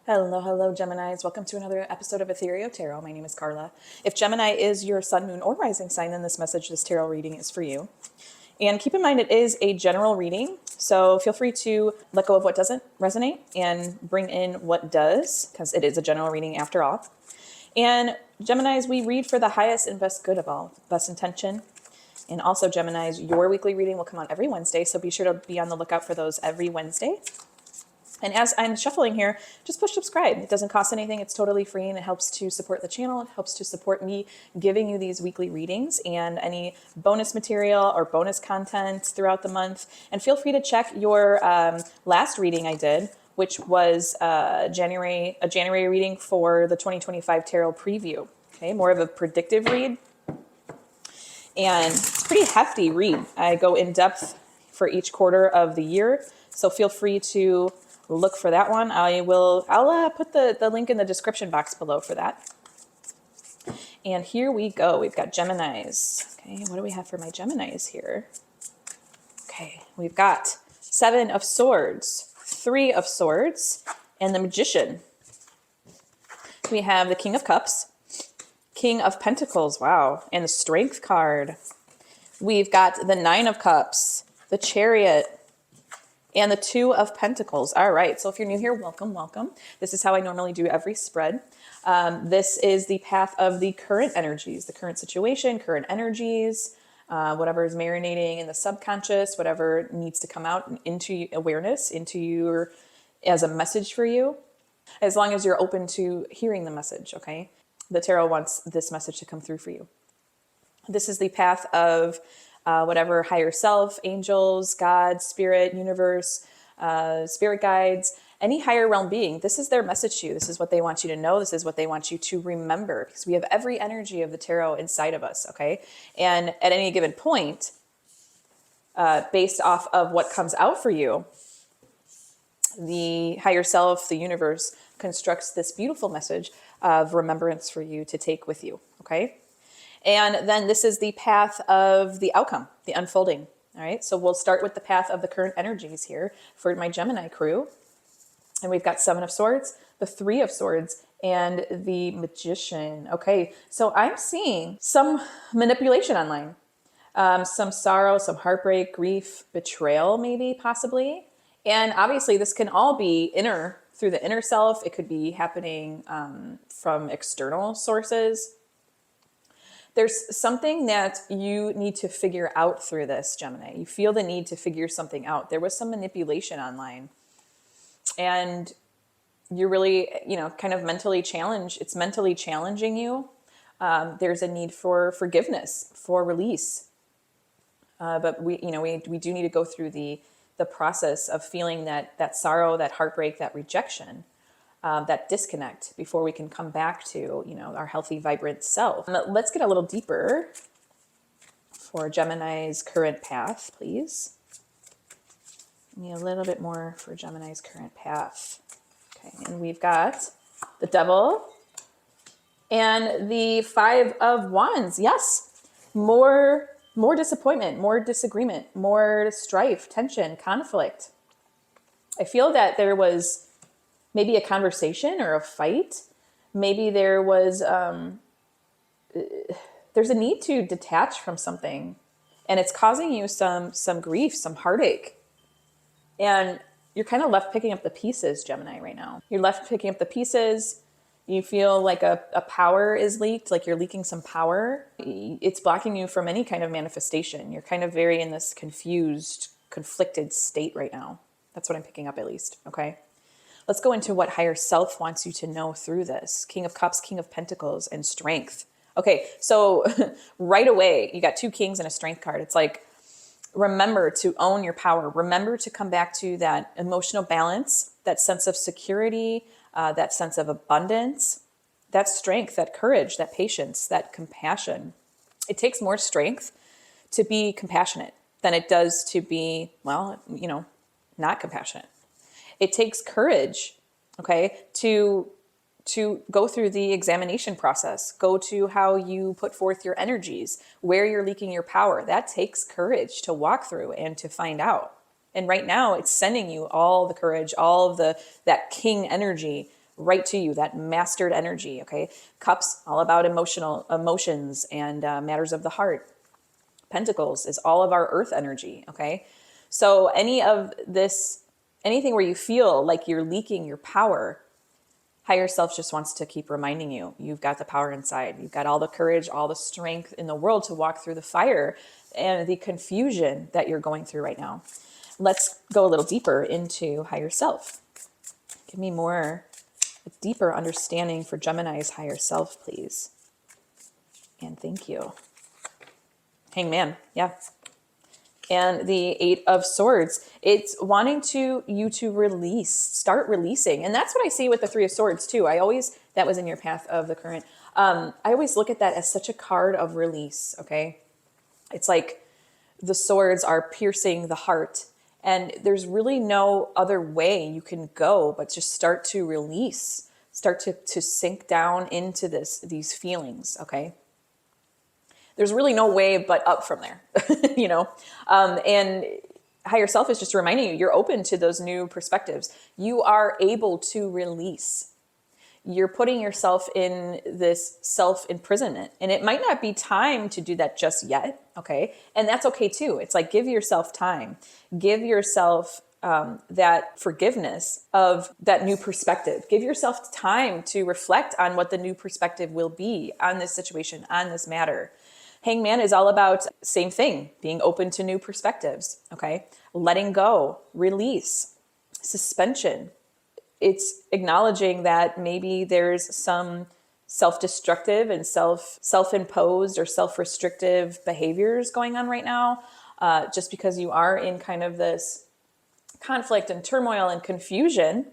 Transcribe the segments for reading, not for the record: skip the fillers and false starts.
Hello, hello, Geminis. Welcome to another episode of Ethereal Tarot. My name is Carla. If Gemini is your sun, moon, or rising sign, then this message, this tarot reading is for you. And keep in mind, it is a general reading, so feel free to let go of what doesn't resonate and bring in what does, because it is a general reading after all. And Geminis, we read for the highest and best good of all, best intention. And also, Geminis, your weekly reading will come out every Wednesday, so be sure to be on the lookout for those every Wednesday. And as I'm shuffling here, just push subscribe. It doesn't cost anything. It's totally free, and it helps to support the channel. It helps to support me giving you these weekly readings and any bonus material or bonus content throughout the month. And feel free to check your last reading I did, which was a January reading for the 2025 Tarot Preview. Okay, more of a predictive read. And it's a pretty hefty read. I go in depth for each quarter of the year, so feel free to look for that one. I'll put the link in the description box below for that. And here we go. We've got Geminis. Okay, what do we have for my Geminis here? Okay, we've got 7 of Swords, 3 of Swords, and the Magician. We have the King of Cups, King of Pentacles, wow, and the Strength card. We've got the 9 of Cups, the Chariot, and the 2 of Pentacles. All right, so if you're new here, welcome, welcome. This is how I normally do every spread. This is the path of the current energies, the current situation, current energies, whatever is marinating in the subconscious, whatever needs to come out into awareness, into your, as a message for you, as long as you're open to hearing the message, okay? The tarot wants this message to come through for you. This is the path of whatever higher self, angels, God, spirit, universe, spirit guides, any higher realm being. This is their message to you. This is what they want you to know. This is what they want you to remember, because we have every energy of the tarot inside of us, okay? And at any given point, based off of what comes out for you, the higher self, the universe, constructs this beautiful message of remembrance for you to take with you, okay? And then this is the path of the outcome, the unfolding. All right, so we'll start with the path of the current energies here for my Gemini crew. And we've got 7 of Swords, the 3 of Swords, and the Magician. Okay, so I'm seeing some manipulation online, some sorrow, some heartbreak, grief, betrayal, maybe, possibly. And obviously this can all be inner, through the inner self. It could be happening from external sources. There's something that you need to figure out through this, Gemini. You feel the need to figure something out. There was some manipulation online, and you're really, kind of mentally challenged. It's mentally challenging you. There's a need for forgiveness, for release. But we do need to go through the process of feeling that sorrow, that heartbreak, that rejection. That disconnect before we can come back to, our healthy, vibrant self. Let's get a little deeper for Gemini's current path, please. Need a little bit more for Gemini's current path. Okay, and we've got the Devil and the 5 of Wands. Yes, more disappointment, more disagreement, more strife, tension, conflict. I feel that there was maybe a conversation or a fight. Maybe there was, there's a need to detach from something, and it's causing you some grief, some heartache. And you're kind of left picking up the pieces, Gemini, right now. You're left picking up the pieces. You feel like a power is leaked, like you're leaking some power. It's blocking you from any kind of manifestation. You're kind of very in this confused, conflicted state right now. That's what I'm picking up, at least, okay? Let's go into what higher self wants you to know through this. King of Cups, King of Pentacles, and Strength. Okay, so right away, you got 2 kings and a Strength card. It's like, remember to own your power. Remember to come back to that emotional balance, that sense of security, that sense of abundance, that strength, that courage, that patience, that compassion. It takes more strength to be compassionate than it does to be, not compassionate. It takes courage, okay, to go through the examination process, go to how you put forth your energies, where you're leaking your power. That takes courage to walk through and to find out. And right now it's sending you all the courage, all of that king energy right to you, that mastered energy. Okay. Cups, all about emotions and matters of the heart. Pentacles is all of our earth energy. Okay. So anything where you feel like you're leaking your power, higher self just wants to keep reminding you, you've got the power inside. You've got all the courage, all the strength in the world to walk through the fire and the confusion that you're going through right now. Let's go a little deeper into higher self. Give me a deeper understanding for Gemini's higher self, please. And thank you. Hangman, yeah. And the Eight of Swords, it's wanting you to release, start releasing. And that's what I see with the Three of Swords too. That was in your path of the current. I always look at that as such a card of release, okay? It's like the swords are piercing the heart, and there's really no other way you can go but just start to release, start to sink down into these feelings, okay? There's really no way but up from there, you know? And higher self is just reminding you, you're open to those new perspectives. You are able to release. You're putting yourself in this self-imprisonment, and it might not be time to do that just yet, okay? And that's okay too. It's like, give yourself time. Give yourself that forgiveness of that new perspective. Give yourself time to reflect on what the new perspective will be on this situation, on this matter. Hangman is all about same thing, being open to new perspectives, okay? Letting go, release, suspension. It's acknowledging that maybe there's some self-destructive and self-imposed or self-restrictive behaviors going on right now, just because you are in kind of this conflict and turmoil and confusion.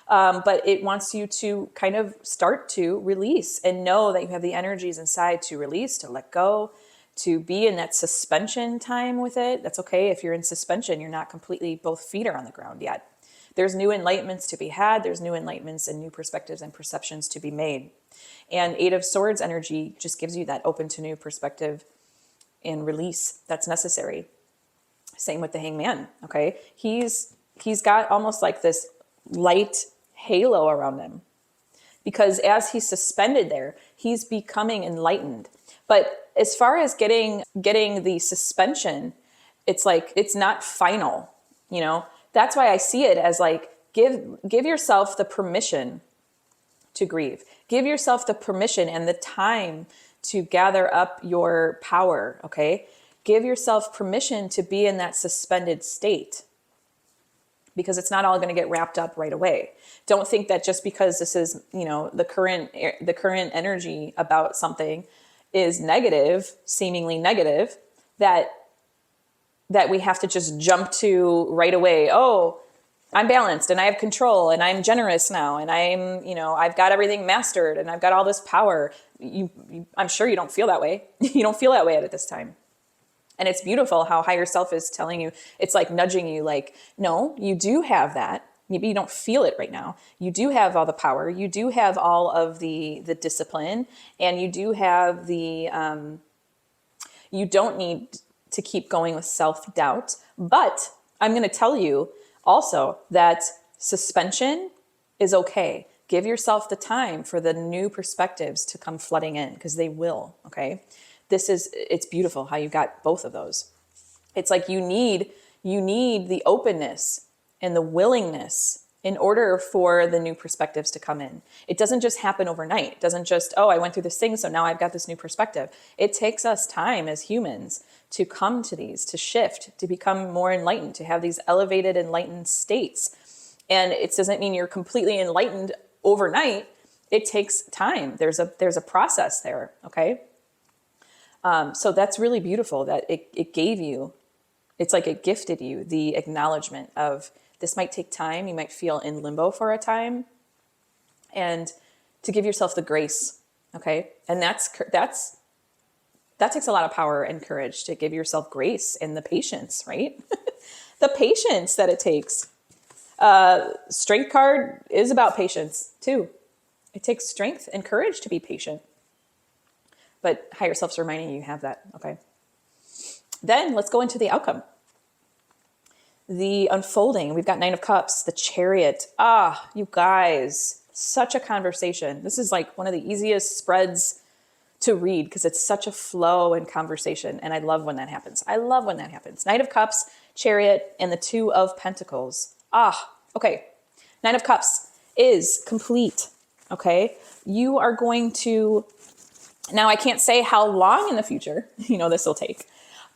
But it wants you to kind of start to release and know that you have the energies inside to release, to let go, to be in that suspension time with it. That's okay. If you're in suspension, you're not completely, both feet are on the ground yet. There's new enlightenments to be had. There's new enlightenments and new perspectives and perceptions to be made. And Eight of Swords energy just gives you that open to new perspective and release that's necessary. Same with the Hangman, okay? He's got almost like this light halo around him, because as he's suspended there, he's becoming enlightened. But as far as getting the suspension, it's like, it's not final, you know? That's why I see it as like, give yourself the permission to grieve. Give yourself the permission and the time to gather up your power, okay? Give yourself permission to be in that suspended state, because it's not all going to get wrapped up right away. Don't think that just because this is, you know, the current energy about something is negative, seemingly negative, that we have to just jump to right away. Oh, I'm balanced and I have control and I'm generous now and I'm, you know, I've got everything mastered and I've got all this power. I'm sure you don't feel that way. You don't feel that way at this time. And it's beautiful how higher self is telling you, it's like nudging you like, no, you do have that. Maybe you don't feel it right now. You do have all the power. You do have all of the discipline, and you do have the, you don't need to keep going with self-doubt. But I'm going to tell you also that suspension is okay. Give yourself the time for the new perspectives to come flooding in, because they will, okay? It's beautiful how you got both of those. It's like you need the openness and the willingness in order for the new perspectives to come in. It doesn't just happen overnight. It doesn't just, oh, I went through this thing, so now I've got this new perspective. It takes us time as humans to come to these, to shift, to become more enlightened, to have these elevated enlightened states. And it doesn't mean you're completely enlightened overnight. It takes time. There's a process there, okay? So that's really beautiful that it gave you, it's like it gifted you the acknowledgement of this might take time. You might feel in limbo for a time, and to give yourself the grace. Okay. And that takes a lot of power and courage, to give yourself grace and the patience, right? The patience that it takes. Strength card is about patience too. It takes strength and courage to be patient. But higher self's reminding you have that, okay? Then let's go into the outcome. The unfolding, we've got Nine of Cups, the Chariot. Ah, you guys, Such a conversation. This is like one of the easiest spreads to read because it's such a flow and conversation. And I love when that happens. I love when that happens. Knight of Cups, Chariot, and the Two of Pentacles. Okay. Nine of Cups is complete. Okay. You are going to, now I can't say how long in the future, this will take,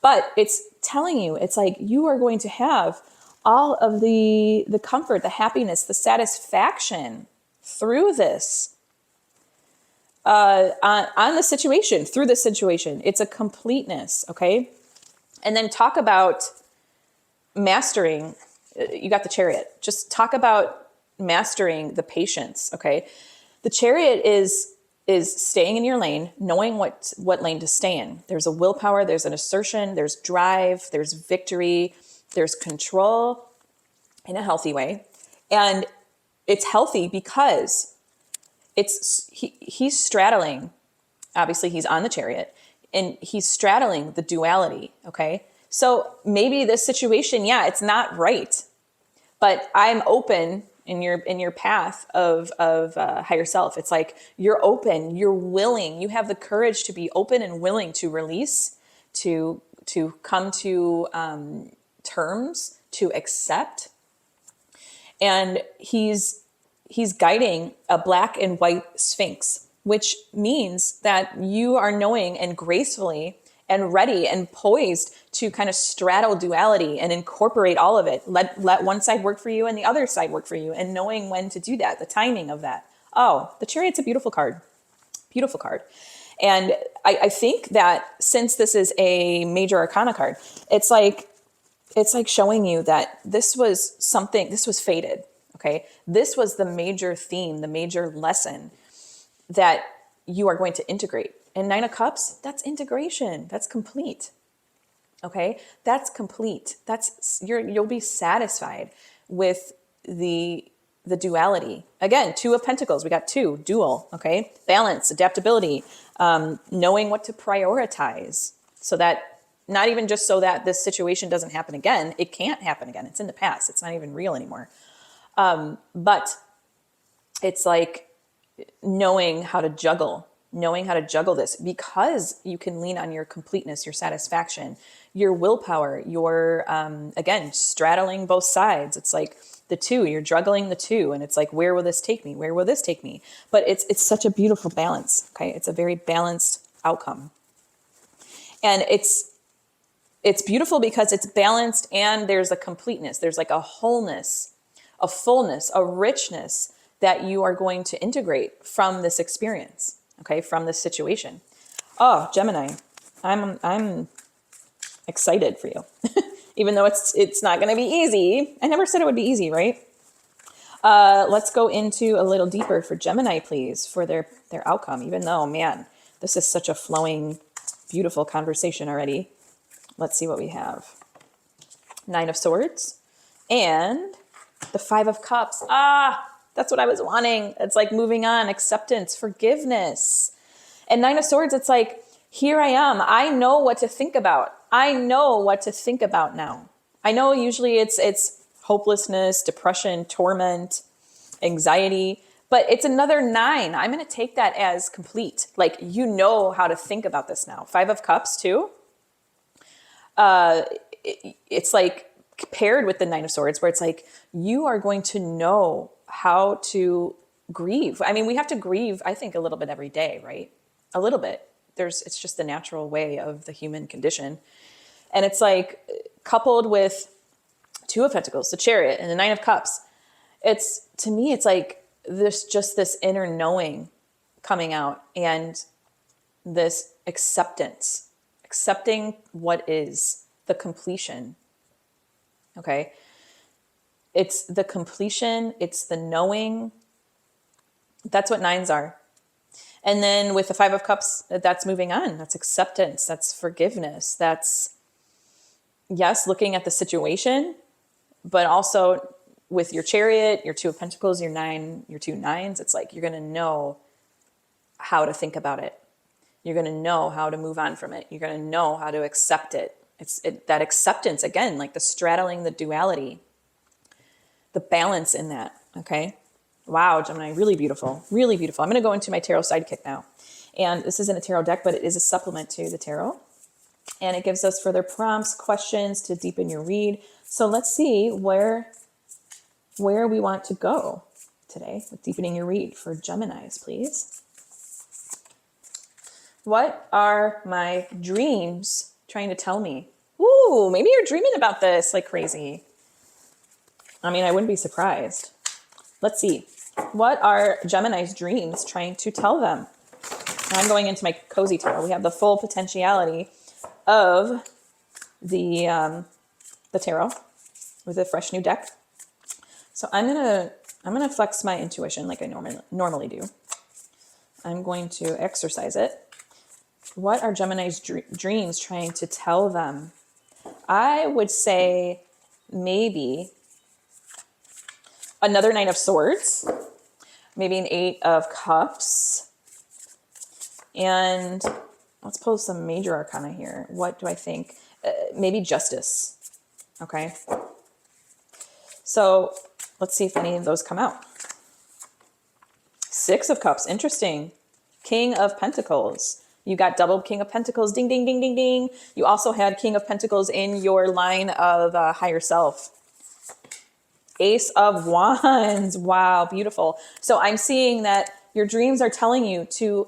but it's telling you, it's like you are going to have all of the comfort, the happiness, the satisfaction through this, on the situation, through the situation. It's a completeness. Okay. And then talk about mastering. You got the Chariot. Just talk about mastering the patience. Okay. The Chariot is staying in your lane, knowing what lane to stay in. There's a willpower, there's an assertion, there's drive, there's victory, there's control in a healthy way. And it's healthy because he's straddling, obviously he's on the Chariot, and he's straddling the duality. Okay. So maybe this situation, it's not right, but I'm open in your path of higher self. It's like you're open, you're willing, you have the courage to be open and willing to release, to come to terms, to accept. And he's guiding a black and white sphinx, which means that you are knowing and gracefully and ready and poised to kind of straddle duality and incorporate all of it. Let one side work for you and the other side work for you, and knowing when to do that, the timing of that. Oh, the Chariot's a beautiful card. Beautiful card. And I think that since this is a major arcana card, it's like showing you that this was fated. Okay. This was the major theme, the major lesson that you are going to integrate. And Nine of Cups, that's integration. That's complete. Okay. That's complete. You'll be satisfied with the duality. Again, Two of Pentacles. We got two, dual. Okay. Balance, adaptability, knowing what to prioritize, so that not even just so that this situation doesn't happen again. It can't happen again. It's in the past. It's not even real anymore. But it's like knowing how to juggle this, because you can lean on your completeness, your satisfaction, your willpower, your, again, straddling both sides. It's like the two, you're juggling the two, and it's like, where will this take me? Where will this take me? But it's such a beautiful balance. Okay. It's a very balanced outcome. And it's beautiful because it's balanced, and there's a completeness. There's like a wholeness, a fullness, a richness that you are going to integrate from this experience. Okay. From this situation. Oh, Gemini, I'm excited for you, even though it's not going to be easy. I never said it would be easy, right? Let's go into a little deeper for Gemini, please, for their outcome, even though, man, this is such a flowing, beautiful conversation already. Let's see what we have. Nine of Swords and the Five of Cups. That's what I was wanting. It's like moving on, acceptance, forgiveness. And Nine of Swords, it's like, here I am. I know what to think about. I know what to think about now. I know usually it's hopelessness, depression, torment, anxiety, but it's another 9. I'm going to take that as complete. Like, you know how to think about this now. Five of Cups too. It's like paired with the Nine of Swords, where it's like, you are going to know how to grieve. I mean, we have to grieve, I think, a little bit every day, right? A little bit. It's just the natural way of the human condition. And it's like, coupled with Two of Pentacles, the Chariot, and the Nine of Cups. To me, it's like this inner knowing coming out, and this accepting what is, the completion. Okay. It's the completion. It's the knowing. That's what 9s are. And then with the Five of Cups, that's moving on. That's acceptance. That's forgiveness. That's, yes, looking at the situation, but also with your Chariot, your Two of Pentacles, your 9, your 2 9s, it's like, you're going to know how to think about it. You're going to know how to move on from it. You're going to know how to accept it. That acceptance, again, like the straddling the duality, the balance in that. Okay. Wow, Gemini, really beautiful, really beautiful. I'm going to go into my tarot sidekick now. And this isn't a tarot deck, but it is a supplement to the tarot. And it gives us further prompts, questions to deepen your read. So let's see where we want to go today with deepening your read for Geminis, please. What are my dreams trying to tell me? Ooh, maybe you're dreaming about this like crazy. I mean, I wouldn't be surprised. Let's see. What are Gemini's dreams trying to tell them? I'm going into my cozy tarot. We have the full potentiality of the tarot with a fresh new deck. So I'm gonna flex my intuition like I normally do. I'm going to exercise it. What are Gemini's dreams trying to tell them? I would say maybe another Nine of Swords, maybe an Eight of Cups, and let's pull some major arcana here. What do I think? Maybe Justice. Okay. So let's see if any of those come out. Six of Cups. Interesting. King of Pentacles. You got double King of Pentacles. Ding, ding, ding, ding, ding. You also had King of Pentacles in your line of higher self. Ace of Wands. Wow, beautiful. So I'm seeing that your dreams are telling you to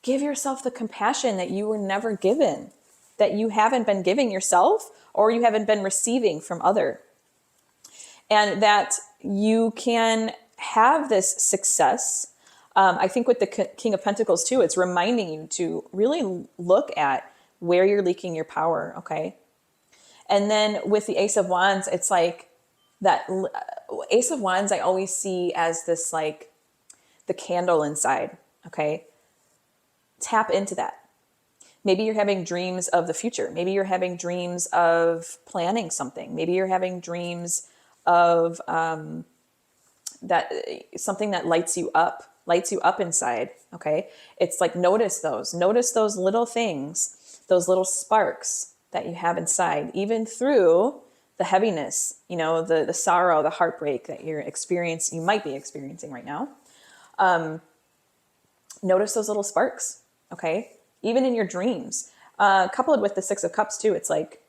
give yourself the compassion that you were never given, that you haven't been giving yourself or you haven't been receiving from other. And that you can have this success. I think with the King of Pentacles too, it's reminding you to really look at where you're leaking your power, okay? And then with the Ace of Wands, it's like that Ace of Wands I always see as this like the candle inside, okay? Tap into that. Maybe you're having dreams of the future. Maybe you're having dreams of planning something. Maybe you're having dreams of that something that lights you up inside. Okay. It's like, notice those little things, those little sparks that you have inside, even through the heaviness, you know, the sorrow, the heartbreak that you might be experiencing right now. Notice those little sparks. Okay. Even in your dreams, coupled with the Six of Cups too. It's like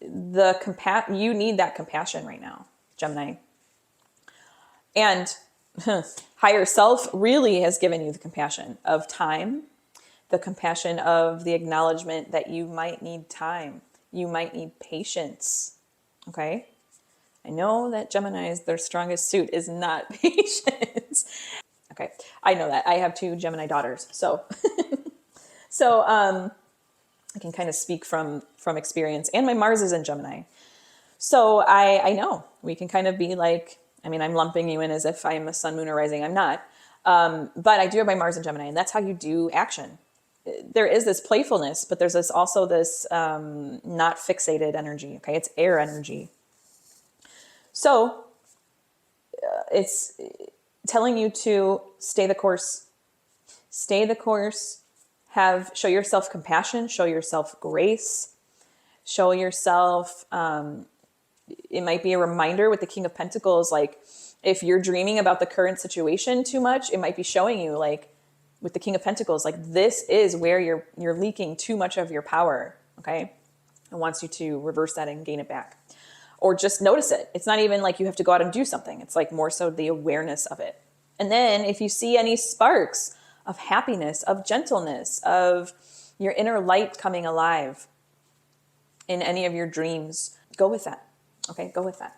you need that compassion right now, Gemini. And higher self really has given you the compassion of time, the compassion of the acknowledgement that you might need time. You might need patience. Okay. I know that Gemini's, their strongest suit is not patience. Okay. I know that. I have 2 Gemini daughters. So, I can kind of speak from experience, and my Mars is in Gemini. So I know we can kind of be like, I mean, I'm lumping you in as if I'm a sun, moon, or rising. I'm not. But I do have my Mars in Gemini, and that's how you do action. There is this playfulness, but there's also this not fixated energy. Okay. It's air energy. So it's telling you to stay the course, show yourself compassion, show yourself grace, show yourself, it might be a reminder with the King of Pentacles, like if you're dreaming about the current situation too much, it might be showing you, like with the King of Pentacles, like this is where you're leaking too much of your power, okay? It wants you to reverse that and gain it back. Or just notice it. It's not even like you have to go out and do something. It's like more so the awareness of it. And then if you see any sparks of happiness, of gentleness, of your inner light coming alive in any of your dreams, go with that. Okay, go with that.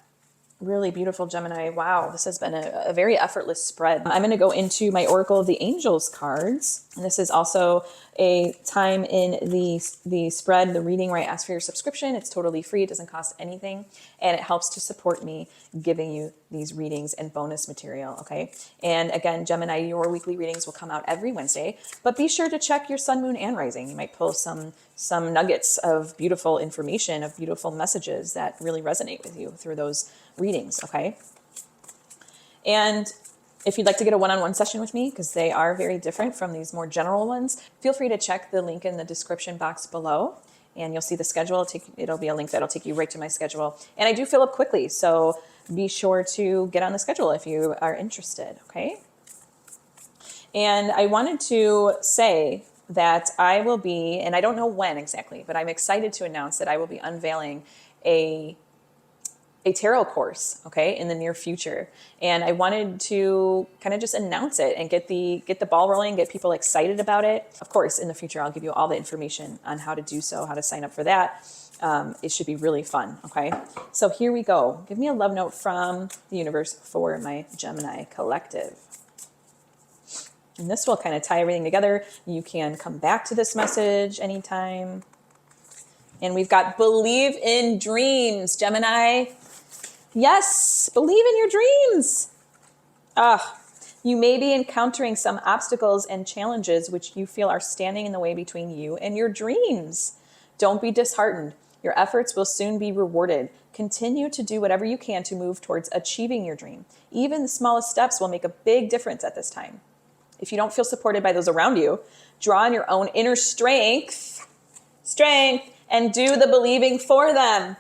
Really beautiful, Gemini. Wow, this has been a very effortless spread. I'm going to go into my Oracle of the Angels cards. And this is also a time in the spread, the reading where I ask for your subscription. It's totally free. It doesn't cost anything. And it helps to support me giving you these readings and bonus material, okay? And again, Gemini, your weekly readings will come out every Wednesday. But be sure to check your sun, moon, and rising. You might pull some nuggets of beautiful information, of beautiful messages that really resonate with you through those readings, okay? And if you'd like to get a one-on-one session with me, because they are very different from these more general ones, feel free to check the link in the description box below, and you'll see the schedule. It'll be a link that'll take you right to my schedule. And I do fill up quickly, so be sure to get on the schedule if you are interested, okay? And I wanted to say that I will be, and I don't know when exactly, but I'm excited to announce that I will be unveiling a tarot course, okay, in the near future. And I wanted to kind of just announce it and get the ball rolling, get people excited about it. Of course, in the future, I'll give you all the information on how to do so, how to sign up for that. It should be really fun, okay? So here we go. Give me a love note from the universe for my Gemini collective. And this will kind of tie everything together. You can come back to this message anytime. And we've got believe in dreams, Gemini. Yes, believe in your dreams. You may be encountering some obstacles and challenges which you feel are standing in the way between you and your dreams. Don't be disheartened. Your efforts will soon be rewarded. Continue to do whatever you can to move towards achieving your dream. Even the smallest steps will make a big difference at this time. If you don't feel supported by those around you, draw on your own inner strength, and do the believing for them.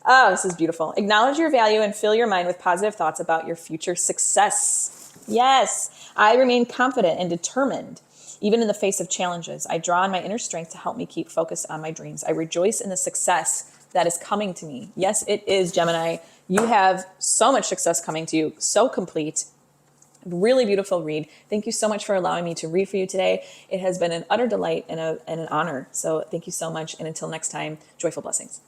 Oh, this is beautiful. Acknowledge your value and fill your mind with positive thoughts about your future success. Yes, I remain confident and determined, even in the face of challenges. I draw on my inner strength to help me keep focused on my dreams. I rejoice in the success that is coming to me. Yes, it is, Gemini. You have so much success coming to you, so complete. Really beautiful read. Thank you so much for allowing me to read for you today. It has been an utter delight and an honor. So thank you so much. And until next time, joyful blessings.